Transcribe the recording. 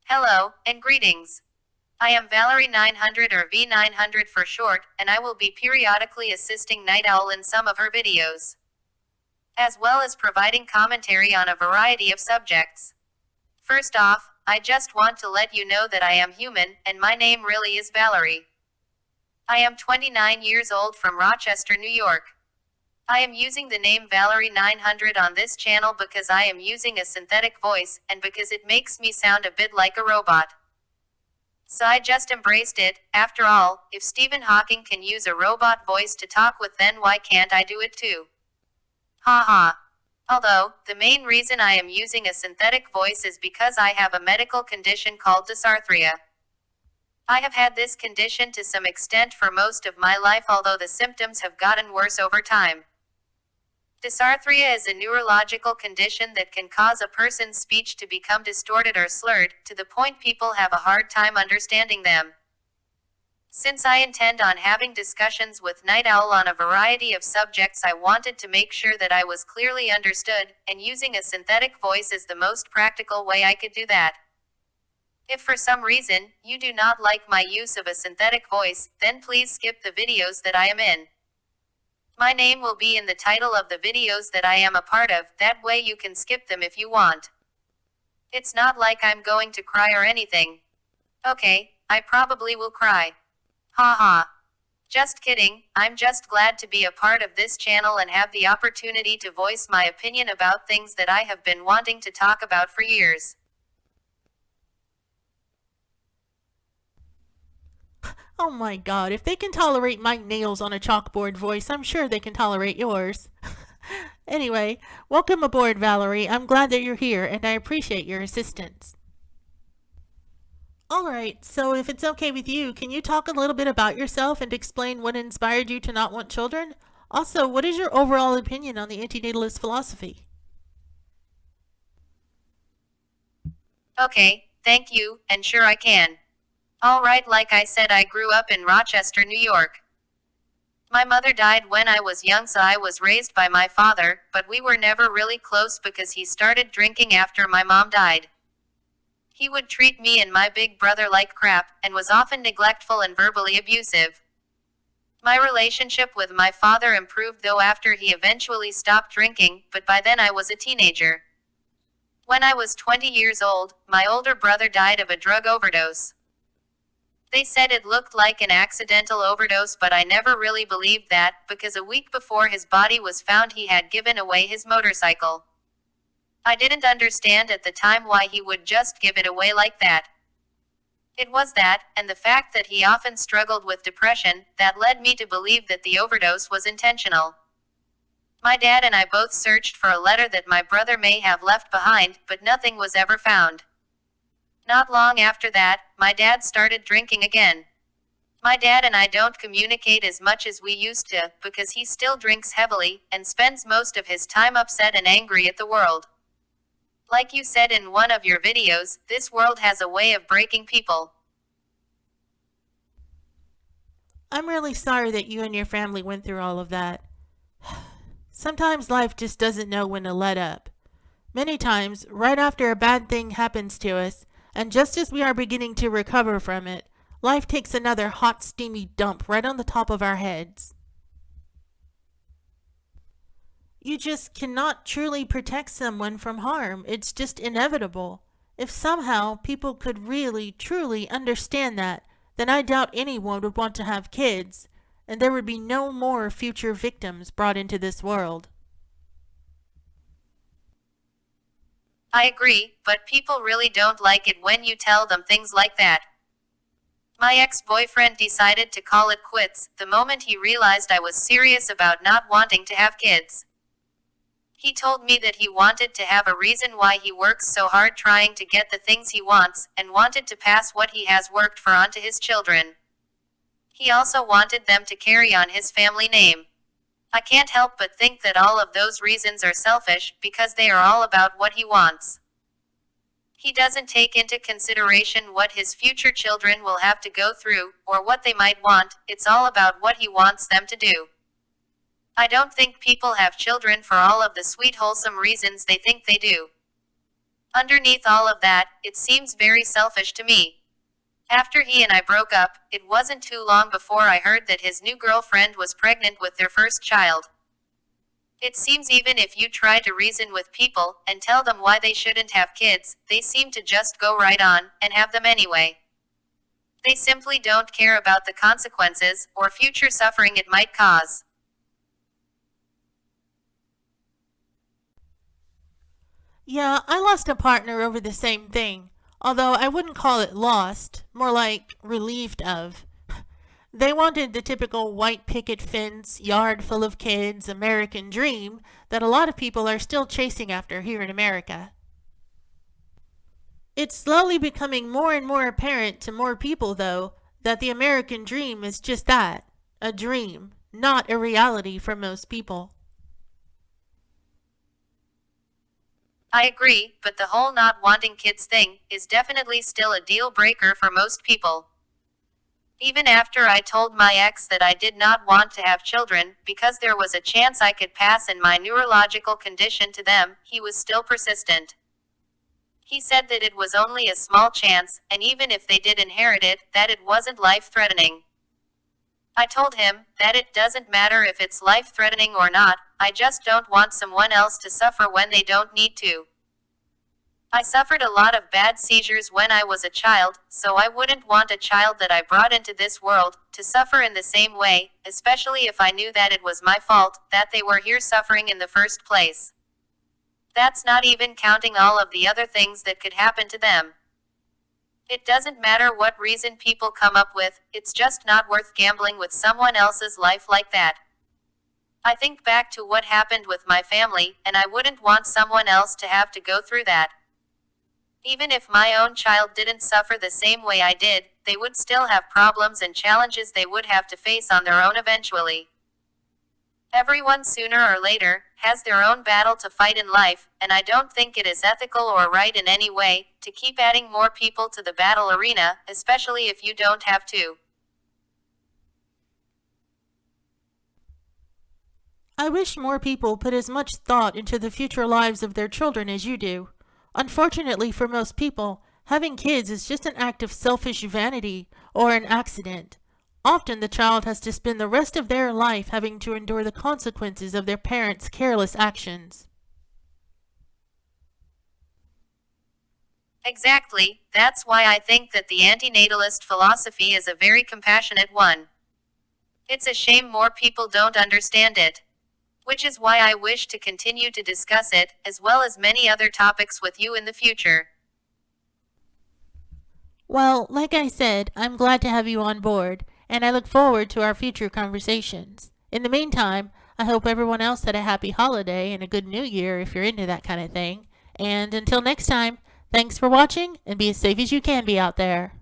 Hello, and greetings. I am Valerie 900 or V900 for short, and I will be periodically assisting Night Owl in some of her videos, as well as providing commentary on a variety of subjects. First off, I just want to let you know that I am human, and my name really is Valerie. I am 29 years old from Rochester, New York. I am using the name Valerie 900 on this channel because I am using a synthetic voice, and because it makes me sound a bit like a robot. So I just embraced it. After all, if Stephen Hawking can use a robot voice to talk with, then why can't I do it too? Ha ha. Although, the main reason I am using a synthetic voice is because I have a medical condition called dysarthria. I have had this condition to some extent for most of my life, although the symptoms have gotten worse over time. Dysarthria is a neurological condition that can cause a person's speech to become distorted or slurred, to the point people have a hard time understanding them. Since I intend on having discussions with Night Owl on a variety of subjects, I wanted to make sure that I was clearly understood, and using a synthetic voice is the most practical way I could do that. If for some reason, you do not like my use of a synthetic voice, then please skip the videos that I am in. My name will be in the title of the videos that I am a part of, that way you can skip them if you want. It's not like I'm going to cry or anything. Okay, I probably will cry. Ha ha. Just kidding, I'm just glad to be a part of this channel and have the opportunity to voice my opinion about things that I have been wanting to talk about for years. Oh my god, if they can tolerate Mike Nails on a chalkboard voice, I'm sure they can tolerate yours. Anyway, welcome aboard, Valerie. I'm glad that you're here, and I appreciate your assistance. Alright, so if it's okay with you, can you talk a little bit about yourself and explain what inspired you to not want children? Also, what is your overall opinion on the antinatalist philosophy? Okay, thank you, and sure I can. Alright, like I said, I grew up in Rochester, New York. My mother died when I was young, so I was raised by my father, but we were never really close because he started drinking after my mom died. He would treat me and my big brother like crap, and was often neglectful and verbally abusive. My relationship with my father improved though after he eventually stopped drinking, but by then I was a teenager. When I was 20 years old, my older brother died of a drug overdose. They said it looked like an accidental overdose, but I never really believed that, because a week before his body was found he had given away his motorcycle. I didn't understand at the time why he would just give it away like that. It was that, and the fact that he often struggled with depression, that led me to believe that the overdose was intentional. My dad and I both searched for a letter that my brother may have left behind, but nothing was ever found. Not long after that, my dad started drinking again. My dad and I don't communicate as much as we used to, because he still drinks heavily, and spends most of his time upset and angry at the world. Like you said in one of your videos, this world has a way of breaking people. I'm really sorry that you and your family went through all of that. Sometimes life just doesn't know when to let up. Many times, right after a bad thing happens to us, and just as we are beginning to recover from it, life takes another hot, steamy dump right on the top of our heads. You just cannot truly protect someone from harm. It's just inevitable. If somehow people could really, truly understand that, then I doubt anyone would want to have kids, and there would be no more future victims brought into this world. I agree, but people really don't like it when you tell them things like that. My ex-boyfriend decided to call it quits the moment he realized I was serious about not wanting to have kids. He told me that he wanted to have a reason why he works so hard trying to get the things he wants, and wanted to pass what he has worked for on to his children. He also wanted them to carry on his family name. I can't help but think that all of those reasons are selfish, because they are all about what he wants. He doesn't take into consideration what his future children will have to go through, or what they might want. It's all about what he wants them to do. I don't think people have children for all of the sweet wholesome reasons they think they do. Underneath all of that, it seems very selfish to me. After he and I broke up, it wasn't too long before I heard that his new girlfriend was pregnant with their first child. It seems even if you try to reason with people and tell them why they shouldn't have kids, they seem to just go right on and have them anyway. They simply don't care about the consequences or future suffering it might cause. Yeah, I lost a partner over the same thing, although I wouldn't call it lost, more like relieved of. They wanted the typical white picket fence, yard full of kids, American dream that a lot of people are still chasing after here in America. It's slowly becoming more and more apparent to more people, though, that the American dream is just that, a dream, not a reality for most people. I agree, but the whole not wanting kids thing is definitely still a deal breaker for most people. Even after I told my ex that I did not want to have children because there was a chance I could pass in my neurological condition to them, he was still persistent. He said that it was only a small chance, and even if they did inherit it, that it wasn't life-threatening. I told him that it doesn't matter if it's life-threatening or not, I just don't want someone else to suffer when they don't need to. I suffered a lot of bad seizures when I was a child, so I wouldn't want a child that I brought into this world to suffer in the same way, especially if I knew that it was my fault that they were here suffering in the first place. That's not even counting all of the other things that could happen to them. It doesn't matter what reason people come up with, it's just not worth gambling with someone else's life like that. I think back to what happened with my family, and I wouldn't want someone else to have to go through that. Even if my own child didn't suffer the same way I did, they would still have problems and challenges they would have to face on their own eventually. Everyone sooner or later has their own battle to fight in life, and I don't think it is ethical or right in any way to keep adding more people to the battle arena, especially if you don't have to. I wish more people put as much thought into the future lives of their children as you do. Unfortunately for most people, having kids is just an act of selfish vanity or an accident. Often the child has to spend the rest of their life having to endure the consequences of their parents' careless actions. Exactly, that's why I think that the antinatalist philosophy is a very compassionate one. It's a shame more people don't understand it. Which is why I wish to continue to discuss it, as well as many other topics with you in the future. Well, like I said, I'm glad to have you on board, and I look forward to our future conversations. In the meantime, I hope everyone else had a happy holiday and a good new year if you're into that kind of thing. And until next time, thanks for watching, and be as safe as you can be out there.